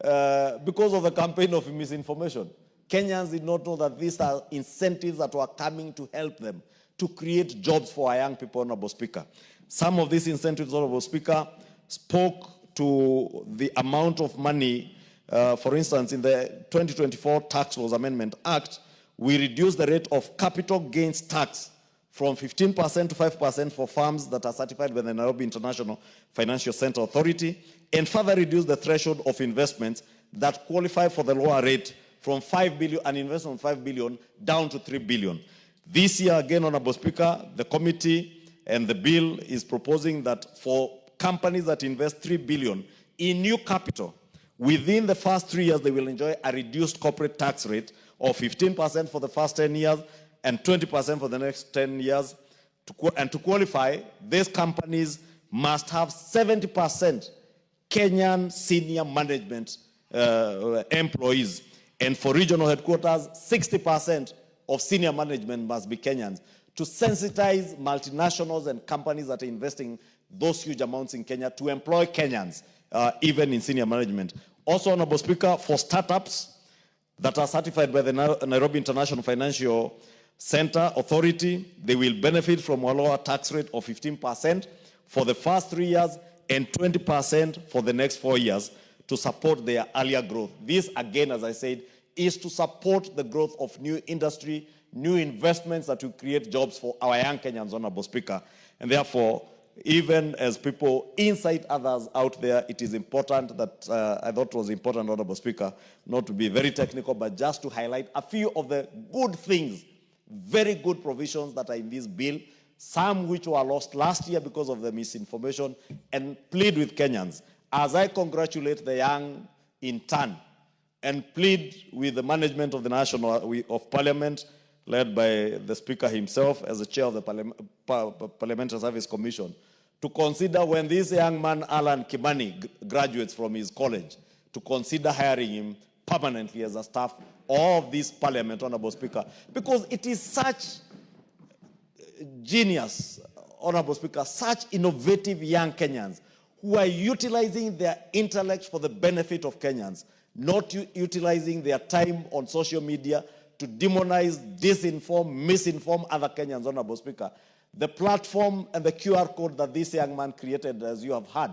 because of the campaign of misinformation. Kenyans did not know that these are incentives that were coming to help them to create jobs for our young people, Honorable Speaker. Some of these incentives, Honorable Speaker, spoke to the amount of money. For instance, in the 2024 Tax Laws Amendment Act, we reduced the rate of capital gains tax from 15% to 5% for firms that are certified by the Nairobi International Financial Center Authority, and further reduced the threshold of investments that qualify for the lower rate from 5 billion, an investment of 5 billion down to 3 billion. This year, again, Honorable Speaker, the committee and the bill is proposing that for companies that invest 3 billion in new capital, within the first 3 years, they will enjoy a reduced corporate tax rate of 15% for the first 10 years and 20% for the next 10 years. And to qualify, these companies must have 70% Kenyan senior management employees. And for regional headquarters, 60% of senior management must be Kenyans, to sensitize multinationals and companies that are investing those huge amounts in Kenya to employ Kenyans, even in senior management. Also, Honorable Speaker, for startups that are certified by the Nairobi International Financial Center Authority, they will benefit from a lower tax rate of 15% for the first 3 years and 20% for the next 4 years to support their earlier growth. This, again, as I said, is to support the growth of new industry, new investments that will create jobs for our young Kenyans, Honorable Speaker. And therefore, even as people incite others out there, it is important that, I thought it was important, Honorable Speaker, not to be very technical, but just to highlight a few of the good things, very good provisions that are in this bill, some which were lost last year because of the misinformation, and plead with Kenyans, as I congratulate the young in turn, and plead with the management of the of Parliament, led by the Speaker himself as the chair of the Parliamentary Service Commission, to consider when this young man, Alan Kimani, graduates from his college, to consider hiring him permanently as a staff of this Parliament, Honorable Speaker, because it is such genius, Honorable Speaker, such innovative young Kenyans who are utilizing their intellect for the benefit of Kenyans, not utilizing their time on social media to demonize, disinform, misinform other Kenyans, Honorable Speaker. The platform and the QR code that this young man created, as you have heard,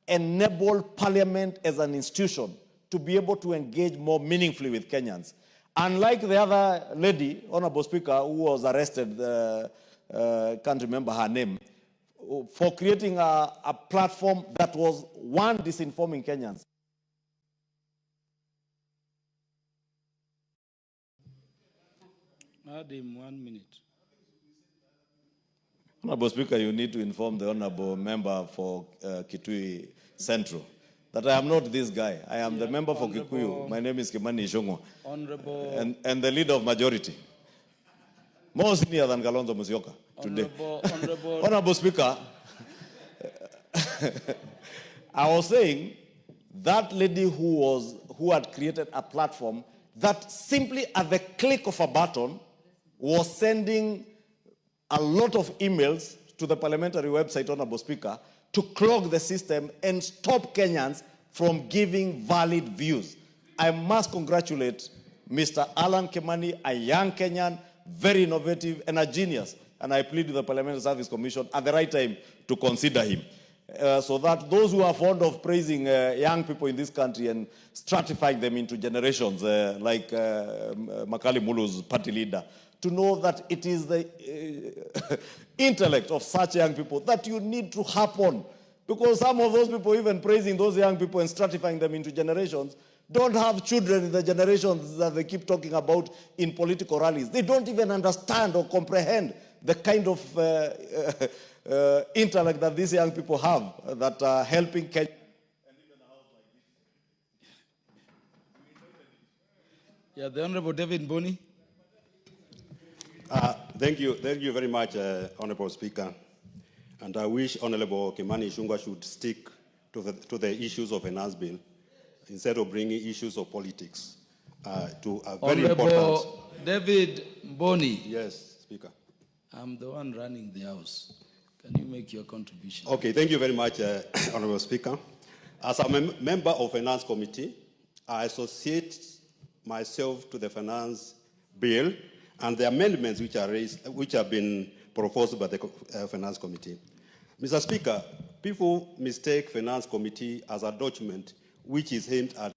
enable Parliament as an institution to be able to engage more meaningfully with Kenyans. Unlike the other lady, Honorable Speaker, who was arrested, can't remember her name, for creating a platform that was, one, disinforming Kenyans. Add 1 minute. Honorable Speaker, you need to inform the Honorable Member for Kitui Central that I am not this guy. I am the member for Kikuyu. My name is Kimani Ichungwa. Honorable. And the leader of majority. More senior than Kalonzo Musyoka today. Honorable Speaker, I was saying that lady who had created a platform that simply at the click of a button was sending a lot of emails to the parliamentary website, Honorable Speaker, to clog the system and stop Kenyans from giving valid views. I must congratulate Mr. Alan Kimani, a young Kenyan, very innovative and a genius. And I plead with the Parliamentary Service Commission at the right time to consider him. So that those who are fond of praising young people in this country and stratifying them into generations, like Makali Mulu's party leader, to know that it is the intellect of such young people that you need to harp on. Because some of those people, even praising those young people and stratifying them into generations, don't have children in the generations that they keep talking about in political rallies. They don't even understand or comprehend the kind of intellect that these young people have that are helping Kenya. Yeah, the Honorable David Mboni. Thank you very much, Honorable Speaker. And I wish Honorable Kimani Ichungwa should stick to the issues of finance bill instead of bringing issues of politics to a very Honorable important. David Mboni. Yes, Speaker. I'm the one running the House. Can you make your contribution? Okay, thank you very much, Honorable Speaker. As a member of Finance Committee, I associate myself to the finance bill and the amendments which are raised, which have been proposed by the Finance Committee. Mr. Speaker, people mistake Finance Committee as a document which is aimed at